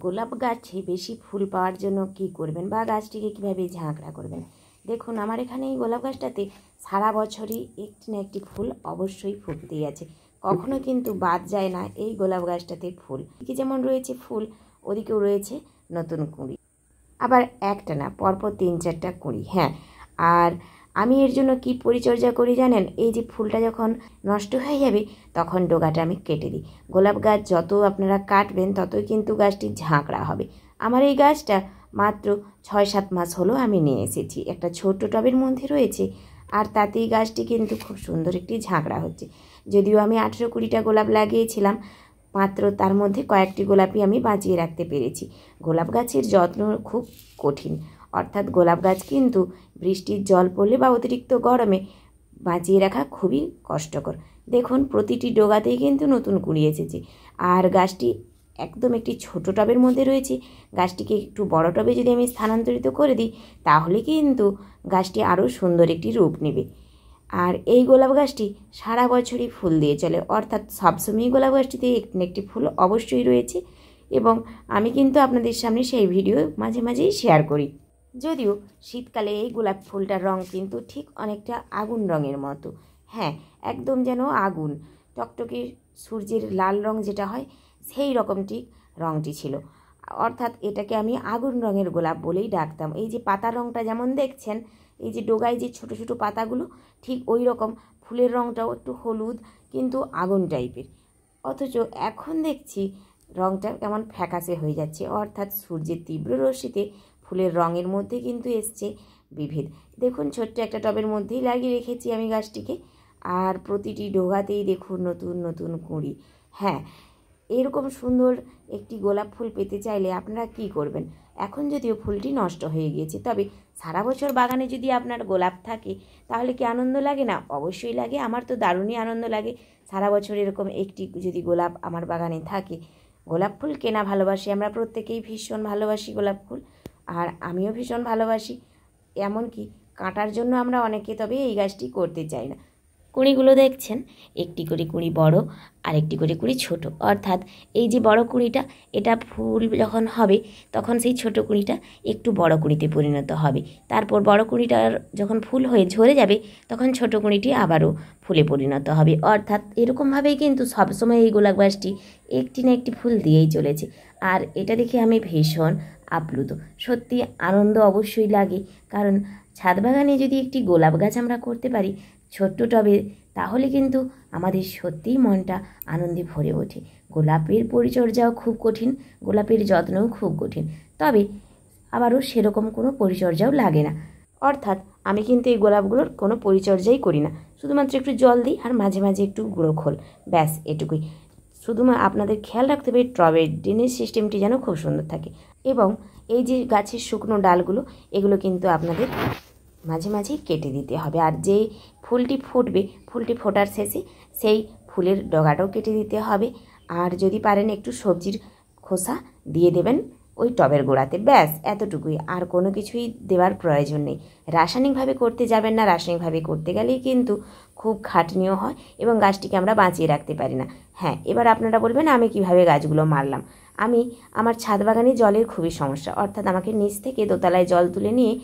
গোলাপ গাছে বেশি ফুল পাওয়ার জন্য কি করবেন বা গাছটিকে কীভাবে ঝাঁকড়া করবেন। দেখুন আমার এখানে এই গোলাপ গাছটাতে সারা বছরই একটি না একটি ফুল অবশ্যই ফুটতেই আছে, কখনো কিন্তু বাদ যায় না এই গোলাপ গাছটাতে ফুল। এদিকে যেমন রয়েছে ফুল, ওদিকেও রয়েছে নতুন কুঁড়ি, আবার একটা না পরপর 3-4টা কুঁড়ি। হ্যাঁ, আর আমি এর জন্য কি পরিচর্যা করি জানেন? এই যে ফুলটা যখন নষ্ট হয়ে যাবে তখন ডোগাটা আমি কেটে দিই। গোলাপ গাছ যত আপনারা কাটবেন ততই কিন্তু গাছটি ঝাঁকড়া হবে। আমার এই গাছটা মাত্র 6-7 মাস হলো আমি নিয়ে এসেছি, একটা ছোট্ট টবের মধ্যে রয়েছে, আর তাতেই গাছটি কিন্তু খুব সুন্দর একটি ঝাঁকড়া হচ্ছে। যদিও আমি 18-20টা গোলাপ লাগিয়েছিলাম, মাত্র তার মধ্যে কয়েকটি গোলাপই আমি বাঁচিয়ে রাখতে পেরেছি। গোলাপ গাছের যত্ন খুব কঠিন, অর্থাৎ গোলাপ গাছ কিন্তু বৃষ্টির জল পড়লে বা অতিরিক্ত গরমে বাঁচিয়ে রাখা খুবই কষ্টকর। দেখুন প্রতিটি ডোগাতেই কিন্তু নতুন কুঁড়ি এসেছে, আর গাছটি একদম একটি ছোট টবের মধ্যে রয়েছে। গাছটিকে একটু বড় টবে যদি আমি স্থানান্তরিত করে দিই তাহলে কিন্তু গাছটি আরও সুন্দর একটি রূপ নেবে। আর এই গোলাপ গাছটি সারা বছরই ফুল দিয়ে চলে, অর্থাৎ সবসময়ই গোলাপ গাছটিতে একটি একটি ফুল অবশ্যই রয়েছে, এবং আমি কিন্তু আপনাদের সামনে সেই ভিডিও মাঝে মাঝেই শেয়ার করি। যদিও শীতকালে এই গোলাপ ফুলটার রং কিন্তু ঠিক অনেকটা আগুন রঙের মতো। হ্যাঁ, একদম যেন আগুন, টকটকে সূর্যের লাল রং যেটা হয় সেই রকম ঠিক রঙটি ছিল, অর্থাৎ এটাকে আমি আগুন রঙের গোলাপ বলেই ডাকতাম। এই যে পাতার রঙটা যেমন দেখছেন, এই যে ডোগায় যে ছোট ছোট পাতাগুলো, ঠিক ওই রকম ফুলের রঙটাও একটু হলুদ কিন্তু আগুন টাইপের। অথচ এখন দেখছি রঙটা কেমন ফ্যাকাশে হয়ে যাচ্ছে, অর্থাৎ সূর্যের তীব্র রশ্মিতে ফুলের রঙের মধ্যে কিন্তু এসছে বিভেদ। দেখুন ছোট্ট একটা টবের মধ্যেই লাগিয়ে রেখেছি আমি গাছটিকে, আর প্রতিটি ডোগাতেই দেখুন নতুন নতুন কুঁড়ি। হ্যাঁ, এরকম সুন্দর একটি গোলাপ ফুল পেতে চাইলে আপনারা কি করবেন? এখন যদিও ফুলটি নষ্ট হয়ে গিয়েছে, তবে সারা বছর বাগানে যদি আপনার গোলাপ থাকে তাহলে কি আনন্দ লাগে না? অবশ্যই লাগে। আমার তো দারুণই আনন্দ লাগে সারা বছর এরকম একটি যদি গোলাপ আমার বাগানে থাকে। গোলাপ ফুল কেনা ভালোবাসি, আমরা প্রত্যেকেই ভীষণ ভালোবাসি গোলাপ ফুল, আর আমিও ভীষণ ভালোবাসি। এমনকি কাটার জন্য আমরা অনেকে তবে এই গাছটি করতে চাই না। কুঁড়িগুলো দেখছেন, একটি করে কুঁড়ি বড় আর একটি করে কুঁড়ি ছোট, অর্থাৎ এই যে বড় কুঁড়িটা এটা ফুল যখন হবে তখন সেই ছোট কুঁড়িটা একটু বড় কুঁড়িতে পরিণত হবে। তারপর বড় কুঁড়িটার যখন ফুল হয়ে ঝরে যাবে তখন ছোট কুঁড়িটি আবারও ফুলে পরিণত হবে। অর্থাৎ এরকমভাবেই কিন্তু সবসময় এই গোলাপ গাছটি একটি না একটি ফুল দিয়েই চলেছে, আর এটা দেখে আমি ভীষণ আপ্লুত। সত্যি আনন্দ অবশ্যই লাগে, কারণ ছাদ বাগানে যদি একটি গোলাপ গাছ আমরা করতে পারি ছোট্ট টবে, তাহলে কিন্তু আমাদের সত্যিই মনটা আনন্দে ভরে ওঠে। গোলাপের পরিচর্যাও খুব কঠিন, গোলাপের যত্নও খুব কঠিন, তবে আবারও সেরকম কোনো পরিচর্যাও লাগে না। অর্থাৎ আমি কিন্তু এই গোলাপগুলোর কোনো পরিচর্যাই করি না, শুধুমাত্র একটু জল দিই আর মাঝে মাঝে একটু গুঁড়ো খোল, ব্যাস এটুকুই। শুধুমাত্র আপনাদের খেয়াল রাখতে হবে টবের ড্রেনেজ সিস্টেমটি যেন খুব সুন্দর থাকে, এবং এই যে গাছের শুকনো ডালগুলো এগুলো কিন্তু আপনাদের মাঝে মাঝেই কেটে দিতে হবে। আর যেই ফুলটি ফুটবে, ফুলটি ফোটার শেষে সেই ফুলের ডগাটাও কেটে দিতে হবে। আর যদি পারেন একটু সবজির খোসা দিয়ে দেবেন ওই টবের গোড়াতে, ব্যাস এতটুকুই, আর কোনো কিছুই দেওয়ার প্রয়োজন নেই। রাসায়নিকভাবে করতে যাবেন না, রাসায়নিকভাবে করতে গেলেই কিন্তু খুব খাটনিও হয় এবং গাছটিকে আমরা বাঁচিয়ে রাখতে পারি না। হ্যাঁ, এবার আপনারা বলবেন আমি কিভাবে গাছগুলো মারলাম। আমার ছাদ বাগানে জলের খুবই সমস্যা, অর্থাৎ আমাকে নিচ থেকে দোতলায় জল তুলে নিয়ে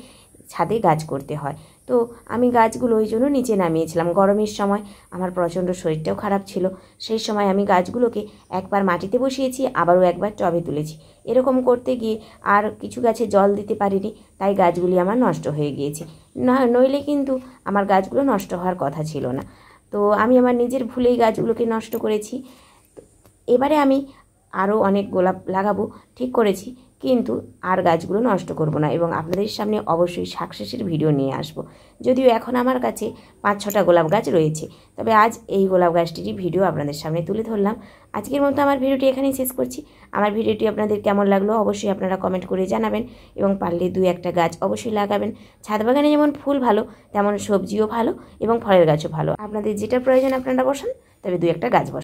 ছাদে গাছ করতে হয়। তো আমি গাছগুলো ওই জন্য নিচে নামিয়েছিলাম। গরমের সময় আমার প্রচণ্ড শরীরটাও খারাপ ছিল, সেই সময় আমি গাছগুলোকে একবার মাটিতে বসিয়েছি, আবারও একবার টবে তুলেছি। এরকম করতে গিয়ে আর কিছু গাছে জল দিতে পারিনি, তাই গাছগুলি আমার নষ্ট হয়ে গিয়েছে। নইলে কিন্তু আমার গাছগুলো নষ্ট হওয়ার কথা ছিল না। তো আমি আমার নিজের ভুলেই গাছগুলোকে নষ্ট করেছি। এবারে আমি আরও অনেক গোলাপ লাগাবো ঠিক করেছি, কিন্তু আর গাছগুলো নষ্ট করব না, এবং আপনাদের সামনে অবশ্যই সাকসেসের ভিডিও নিয়ে আসব। যদিও এখন আমার কাছে 5-6টা গোলাপ গাছ রয়েছে, তবে আজ এই গোলাপ গাছটিরই ভিডিও আপনাদের সামনে তুলে ধরলাম। আজকের মতো আমার ভিডিওটি এখানেই শেষ করছি। আমার ভিডিওটি আপনাদের কেমন লাগলো অবশ্যই আপনারা কমেন্ট করে জানাবেন, এবং পারলে 2-1টা গাছ অবশ্যই লাগাবেন। ছাদ বাগানে যেমন ফুল ভালো তেমন সবজিও ভালো এবং ফলের গাছও ভালো। আপনাদের যেটা প্রয়োজন আপনারা বসান, তবে 2-1টা গাছ বসান।